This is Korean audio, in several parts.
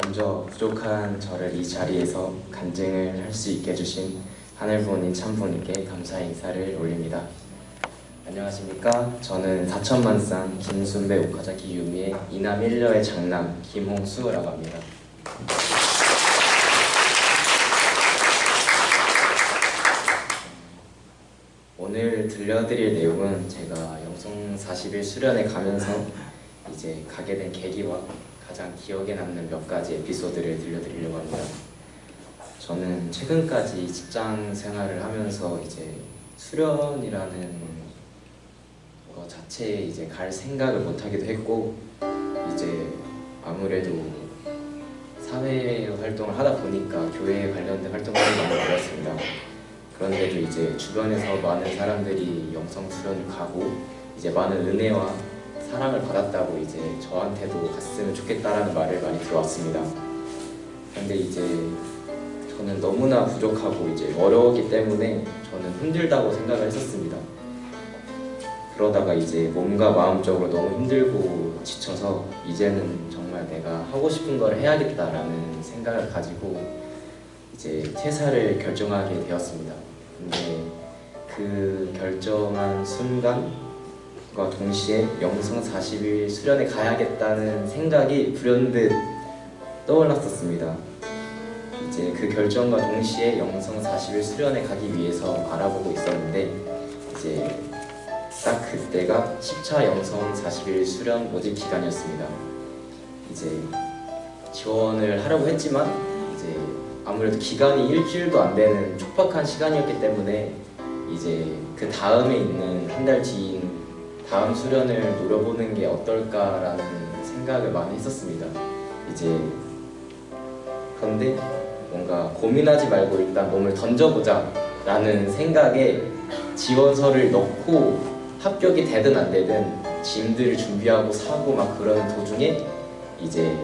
먼저 부족한 저를 이 자리에서 간증을 할 수 있게 해주신 하늘 부모님 참 부모님께 감사의 인사를 올립니다. 안녕하십니까? 저는 사천만상 김순배 오카자키 유미의 이남 1녀의 장남 김홍수라고 합니다. 오늘 들려드릴 내용은 제가 영성 40일 수련회 가면서 이제 가게 된 계기와 가장 기억에 남는 몇 가지 에피소드를 들려드리려고 합니다. 저는 최근까지 직장 생활을 하면서 이제 수련이라는 거 자체에 이제 갈 생각을 못 하기도 했고, 이제 아무래도 사회 활동을 하다 보니까 교회에 관련된 활동을 많이 하였습니다. 그런데도 이제 주변에서 많은 사람들이 영성 수련을 가고 이제 많은 은혜와 사랑을 받았다고 이제 저한테도 갔으면 좋겠다라는 말을 많이 들어왔습니다. 그런데 이제 저는 너무나 부족하고 이제 어려웠기 때문에 저는 힘들다고 생각을 했었습니다. 그러다가 이제 몸과 마음적으로 너무 힘들고 지쳐서 이제는 정말 내가 하고 싶은 걸 해야겠다라는 생각을 가지고 이제 퇴사를 결정하게 되었습니다. 근데 그 결정한 순간과 동시에 영성 40일 수련에 가야겠다는 생각이 불현듯 떠올랐었습니다. 이제 그 결정과 동시에 영성 40일 수련에 가기 위해서 알아보고 있었는데, 이제 딱 그때가 10차 영성 40일 수련 모집 기간이었습니다. 이제 지원을 하려고 했지만 이제 아무래도 기간이 일주일도 안 되는 촉박한 시간이었기 때문에 이제 그 다음에 있는 한 달 뒤인 다음 수련을 노려보는 게 어떨까라는 생각을 많이 했었습니다. 이제 그런데 뭔가 고민하지 말고 일단 몸을 던져보자 라는 생각에 지원서를 넣고 합격이 되든 안 되든 짐들을 준비하고 사고 막 그러는 도중에 이제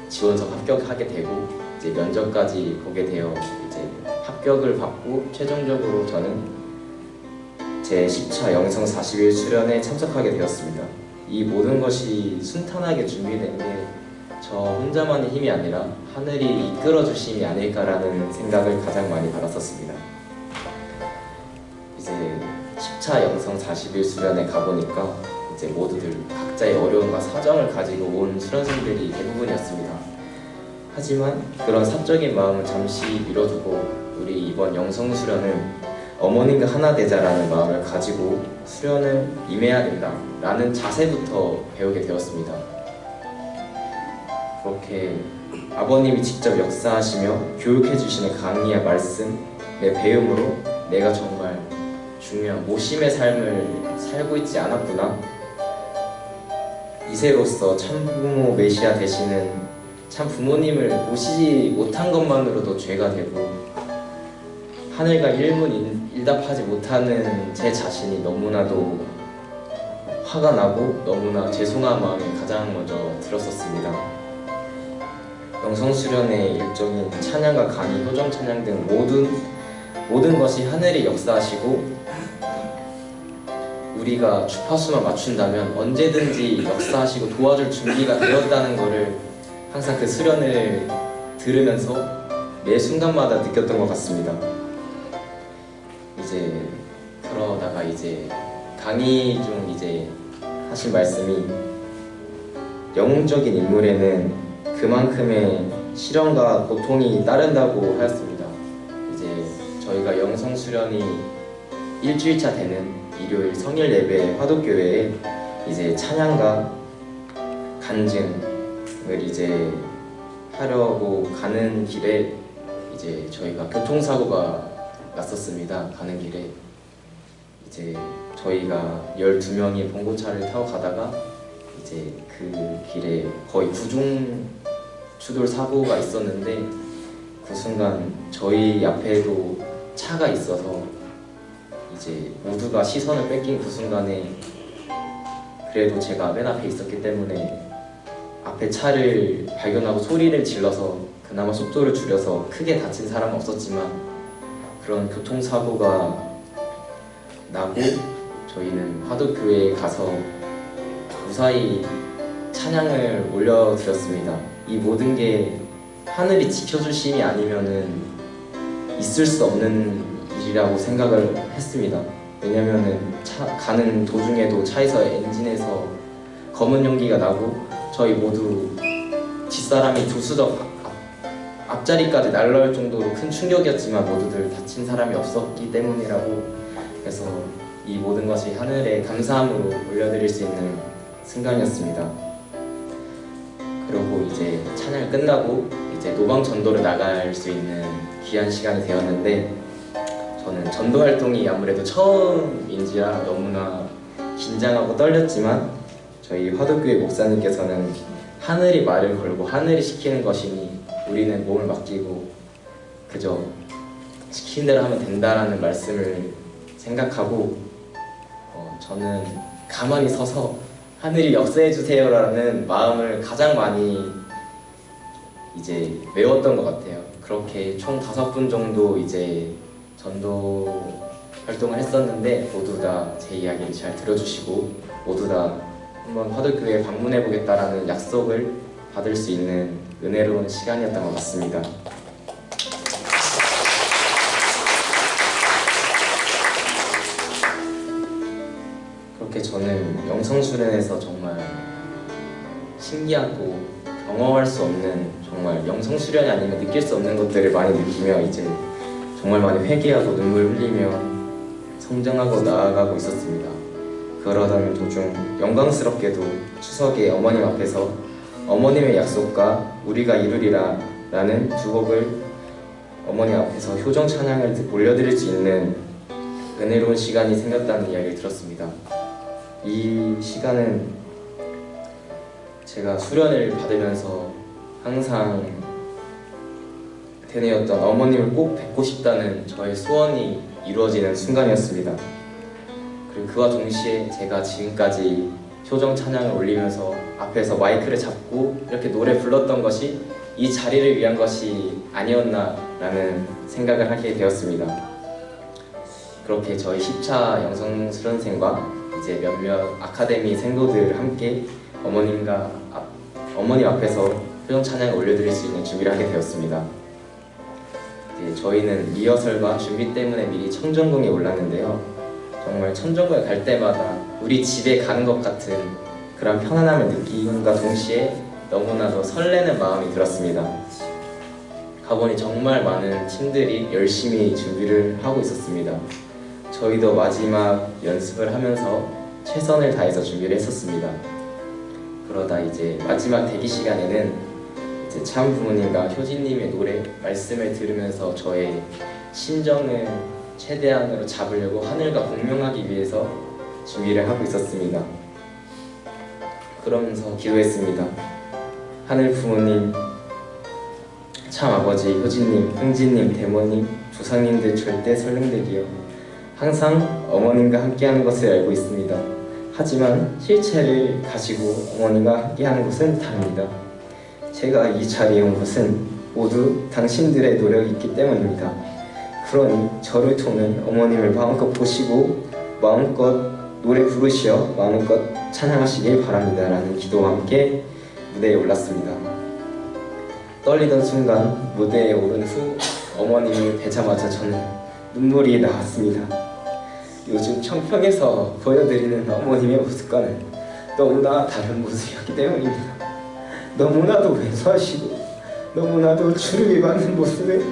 지원서 합격하게 되고 이제 면접까지 보게 되어 이제 합격을 받고 최종적으로 저는 제 10차 영성 40일 수련에 참석하게 되었습니다. 이 모든 것이 순탄하게 준비된 게 저 혼자만의 힘이 아니라 하늘이 이끌어 주심이 아닐까라는 생각을 가장 많이 받았었습니다. 이제 10차 영성 40일 수련에 가보니까 이제 모두들 각자의 어려움과 사정을 가지고 온 수련생들이 대부분이었습니다. 하지만 그런 사적인 마음은 잠시 미뤄두고 우리 이번 영성 수련은 어머님과 하나 되자라는 마음을 가지고 수련을 임해야 된다 라는 자세부터 배우게 되었습니다. 그렇게 아버님이 직접 역사하시며 교육해 주시는 강의와 말씀, 내 배움으로 내가 정말 중요한 모심의 삶을 살고 있지 않았구나, 이세로서 참부모 메시아 되시는 참 부모님을 모시지 못한 것만으로도 죄가 되고 하늘과 일문일답하지 못하는 제 자신이 너무나도 화가 나고 너무나 죄송한 마음이 가장 먼저 들었었습니다. 영성수련의 일적인 찬양과 강의, 효정 찬양 등 모든 것이 하늘이 역사하시고 우리가 주파수만 맞춘다면 언제든지 역사하시고 도와줄 준비가 되었다는 것을 항상 그 수련을 들으면서 매 순간마다 느꼈던 것 같습니다. 이제 그러다가 이제 강의 중 이제 하신 말씀이 영웅적인 인물에는 그만큼의 시련과 고통이 따른다고 하였습니다. 이제 저희가 영성 수련이 일주일차 되는 일요일 성일 예배 화독교회에 이제 찬양과 간증을 이제 하려고 가는 길에 이제 저희가 교통사고가 났었습니다. 가는 길에 이제 저희가 12명이 봉고차를 타고 가다가 이제 그 길에 거의 구중 추돌 사고가 있었는데, 그 순간 저희 앞에도 차가 있어서 이제 모두가 시선을 뺏긴 그 순간에 그래도 제가 맨 앞에 있었기 때문에 앞에 차를 발견하고 소리를 질러서 그나마 속도를 줄여서 크게 다친 사람은 없었지만 그런 교통사고가 나고 저희는 화독교회에 가서 무사히 찬양을 올려드렸습니다. 이 모든 게 하늘이 지켜주심이 아니면은 있을 수 없는 일이라고 생각을 했습니다. 왜냐면은 가는 도중에도 차에서 엔진에서 검은 연기가 나고 저희 모두 뒷사람이 두 수저 앞자리까지 날라올 정도로 큰 충격이었지만 모두들 다친 사람이 없었기 때문이라고. 그래서 이 모든 것이 하늘의 감사함으로 올려드릴 수 있는 순간이었습니다. 그리고 이제 찬양 끝나고 이제 노방 전도를 나갈 수 있는 귀한 시간이 되었는데, 저는 전도 활동이 아무래도 처음인지라 너무나 긴장하고 떨렸지만 저희 화덕교회 목사님께서는 하늘이 말을 걸고 하늘이 시키는 것이니 우리는 몸을 맡기고 그저 시키는 대로 하면 된다라는 말씀을 생각하고 저는 가만히 서서 하늘이 역사해 주세요라는 마음을 가장 많이 이제 외웠던 것 같아요. 그렇게 총 5분 정도 이제 전도 활동을 했었는데 모두 다 제 이야기를 잘 들어주시고 모두 다 한번 화덕교회에 방문해 보겠다라는 약속을 받을 수 있는 은혜로운 시간이었던 것 같습니다. 그렇게 저는 영성수련에서 정말 신기하고 경험할 수 없는, 정말 영성수련이 아니면 느낄 수 없는 것들을 많이 느끼며 이제 정말 많이 회개하고 눈물 흘리며 성장하고 나아가고 있었습니다. 그러던 도중 영광스럽게도 추석에 어머님 앞에서 어머님의 약속과 우리가 이루리라 라는 두 곡을 어머님 앞에서 효정 찬양을 올려드릴 수 있는 은혜로운 시간이 생겼다는 이야기를 들었습니다. 이 시간은 제가 수련을 받으면서 항상 되뇌었던 어머님을 꼭 뵙고 싶다는 저의 소원이 이루어지는 순간이었습니다. 그리고 그와 동시에 제가 지금까지 효정 찬양을 올리면서 앞에서 마이크를 잡고 이렇게 노래 불렀던 것이 이 자리를 위한 것이 아니었나라는 생각을 하게 되었습니다. 그렇게 저희 10차 영성수련생과 이제 몇몇 아카데미 생도들 함께 어머님 앞에서 효정 찬양을 올려드릴 수 있는 준비를 하게 되었습니다. 저희는 리허설과 준비 때문에 미리 청정궁에 올랐는데요. 정말 천정궁에 갈 때마다 우리 집에 가는 것 같은 그런 편안함을 느낌과 동시에 너무나도 설레는 마음이 들었습니다. 가보니 정말 많은 팀들이 열심히 준비를 하고 있었습니다. 저희도 마지막 연습을 하면서 최선을 다해서 준비를 했었습니다. 그러다 이제 마지막 대기 시간에는 이제 참 부모님과 효진님의 노래 말씀을 들으면서 저의 심정을 최대한으로 잡으려고 하늘과 공명하기 위해서 준비를 하고 있었습니다. 그러면서 기도했습니다. 하늘 부모님, 참 아버지 효진님, 흥진님, 대모님, 조상님들 절대 설릉들이여, 항상 어머님과 함께하는 것을 알고 있습니다. 하지만 실체를 가지고 어머님과 함께하는 것은 다릅니다. 제가 이 자리에 온 것은 모두 당신들의 노력이 있기 때문입니다. 그러니 저를 통해 어머님을 마음껏 보시고 마음껏 노래 부르시어 마음껏 찬양하시길 바랍니다 라는 기도와 함께 무대에 올랐습니다. 떨리던 순간 무대에 오른 후 어머님을 뵈자마자 저는 눈물이 나왔습니다. 요즘 청평에서 보여드리는 어머님의 모습과는 너무나 다른 모습이었기 때문입니다. 너무나도 왜소하시고 너무나도 주름이 많은 모습을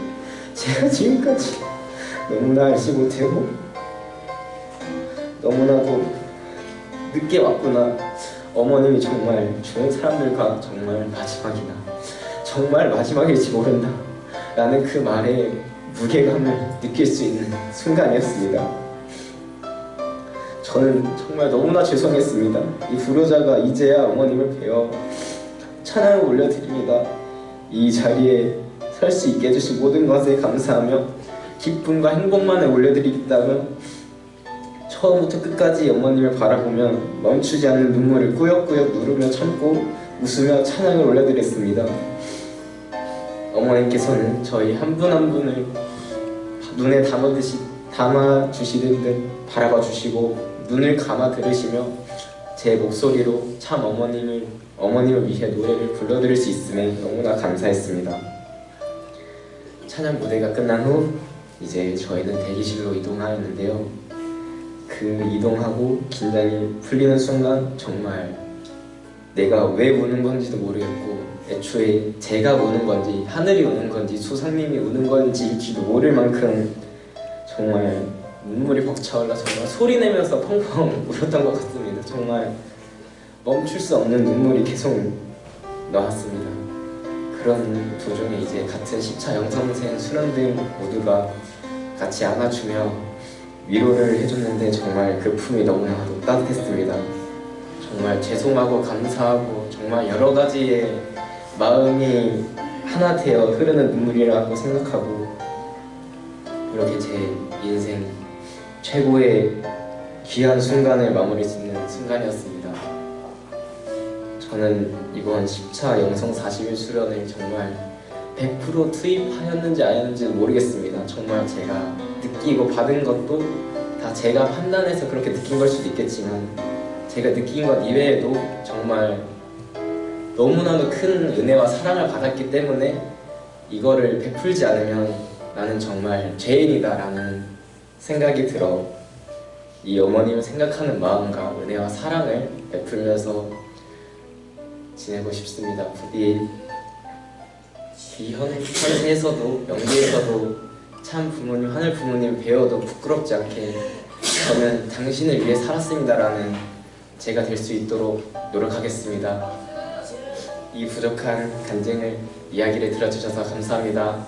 제가 지금까지 너무나 알지 못하고 너무나도 늦게 왔구나. 어머님이 정말 주변 사람들과 정말 마지막일지 모른다 라는 그 말에 무게감을 느낄 수 있는 순간이었습니다. 저는 정말 너무나 죄송했습니다. 이 불효자가 이제야 어머님을 뵈어 찬양을 올려드립니다. 이 자리에 설 수 있게 해주신 모든 것에 감사하며 기쁨과 행복만을 올려드리겠다며 처음부터 끝까지 어머님을 바라보며 멈추지 않는 눈물을 꾸역꾸역 누르며 참고 웃으며 찬양을 올려드렸습니다. 어머님께서는 저희 한 분 한 분을 눈에 담아주시는 듯 바라봐 주시고 눈을 감아 들으시며 제 목소리로 참 어머님을 위해 노래를 불러드릴 수 있음에 너무나 감사했습니다. 찬양 무대가 끝난 후 이제 저희는 대기실로 이동하였는데요. 그 이동하고 긴장이 풀리는 순간 정말 내가 왜 우는 건지도 모르겠고 애초에 제가 우는 건지 하늘이 우는 건지 조상님이 우는 건지도 모를 만큼 정말 눈물이 벅차올라 정말 소리내면서 펑펑 울었던 것 같습니다. 정말 멈출 수 없는 눈물이 계속 나왔습니다. 그런 도중에 이제 같은 10차 영성생 수련들 모두가 같이 안아주며 위로를 해줬는데 정말 그 품이 너무나도 따뜻했습니다. 정말 죄송하고 감사하고 정말 여러 가지의 마음이 하나 되어 흐르는 눈물이라고 생각하고 이렇게 제 인생 최고의 귀한 순간을 마무리 짓는 순간이었습니다. 저는 이번 10차 영성 40일 수련을 정말 100% 투입하였는지 아니었는지 모르겠습니다. 정말 제가 느끼고 받은 것도 다 제가 판단해서 그렇게 느낀 걸 수도 있겠지만 제가 느낀 것 이외에도 정말 너무나도 큰 은혜와 사랑을 받았기 때문에 이거를 베풀지 않으면 나는 정말 죄인이다 라는 생각이 들어 이 어머님을 생각하는 마음과 은혜와 사랑을 베풀면서 지내고 싶습니다. 부디 현세에서도 영계에서도 참 부모님, 하늘 부모님 배워도 부끄럽지 않게 저는 당신을 위해 살았습니다 라는 제가 될 수 있도록 노력하겠습니다. 이 부족한 간증을 이야기를 들어주셔서 감사합니다.